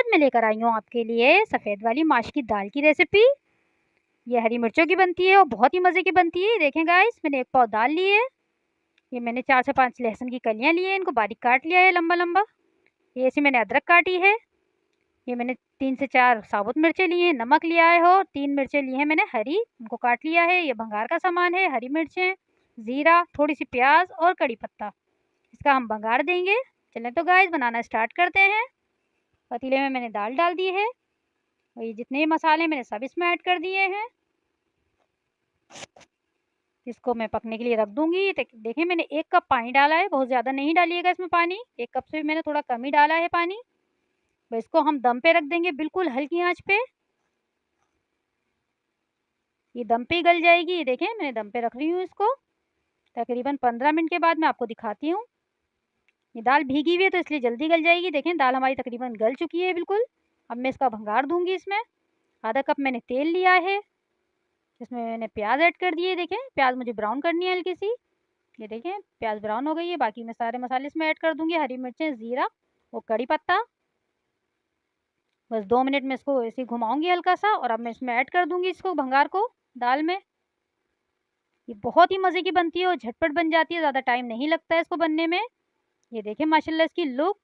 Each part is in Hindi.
मैं लेकर आई हूँ आपके लिए सफ़ेद वाली माश की दाल की रेसिपी। ये हरी मिर्चों की बनती है और बहुत ही मज़े की बनती है। देखें गाइस, मैंने 1 पाव दाल ली है। ये मैंने 4 से 5 लहसुन की कलियाँ ली हैं, इनको बारीक काट लिया है लंबा-लंबा। ये ऐसे मैंने अदरक काटी है। ये मैंने 3 से 4 साबुत मिर्चें ली हैं, नमक लिया है और 3 मिर्चें ली हैं मैंने हरी, उनको काट लिया है। ये भंगार का सामान है, हरी मिर्चें, ज़ीरा, थोड़ी-सी प्याज़ और कड़ी पत्ता। इसका हम भंगार देंगे। चलें तो गाइस बनाना स्टार्ट करते हैं। पतीले में मैंने दाल डाल दी है और ये जितने मसाले मैंने सब इसमें ऐड कर दिए हैं। इसको मैं पकने के लिए रख दूँगी। देखें मैंने 1 कप पानी डाला है, बहुत ज़्यादा नहीं डालिएगा इसमें पानी। 1 कप से मैंने थोड़ा कम ही डाला है पानी। बस इसको हम दम पे रख देंगे बिल्कुल हल्की आँच पे। ये दम पे ही गल जाएगी। ये देखें मैंने दम पे रख रही हूँ इसको। तकरीबन 15 मिनट के बाद मैं आपको दिखाती हूँ। ये दाल भीगी हुई है तो इसलिए जल्दी गल जाएगी। देखें दाल हमारी तकरीबन गल चुकी है बिल्कुल। अब मैं इसका भंगार दूँगी इसमें। आधा कप मैंने तेल लिया है। इसमें मैंने प्याज ऐड कर दिए। देखें प्याज मुझे ब्राउन करनी है हल्की सी। ये देखें प्याज ब्राउन हो गई है। बाकी मैं सारे मसाले इसमें ऐड कर दूँगी, हरी मिर्चें, ज़ीरा और कड़ी पत्ता। बस 2 मिनट में इसको ऐसे ही घुमाऊँगी हल्का सा और अब मैं इसमें ऐड कर दूँगी इसको भंगार को दाल में। ये बहुत ही मज़े की बनती है और झटपट बन जाती है, ज़्यादा टाइम नहीं लगता है इसको बनने में। ये देखें माशाल्लाह इसकी लुक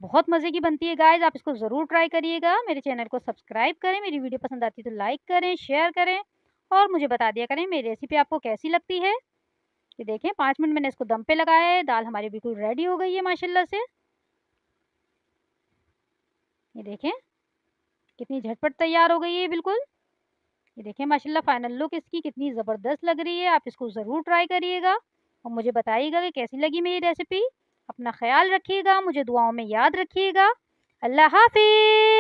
बहुत मज़े की बनती है गाइस, आप इसको ज़रूर ट्राई करिएगा। मेरे चैनल को सब्सक्राइब करें, मेरी वीडियो पसंद आती है तो लाइक करें, शेयर करें और मुझे बता दिया करें मेरी रेसिपी आपको कैसी लगती है। ये देखें 5 मिनट मैंने इसको दम पे लगाया है, दाल हमारी बिल्कुल रेडी हो गई है माशाल्लाह से। ये देखें कितनी झटपट तैयार हो गई है बिल्कुल। ये देखें माशाल्लाह फाइनल लुक इसकी कितनी ज़बरदस्त लग रही है। आप इसको ज़रूर ट्राई करिएगा और मुझे बताइएगा कि कैसी लगी मेरी रेसिपी। अपना ख़्याल रखिएगा, मुझे दुआओं में याद रखिएगा। अल्लाह हाफ़िज़।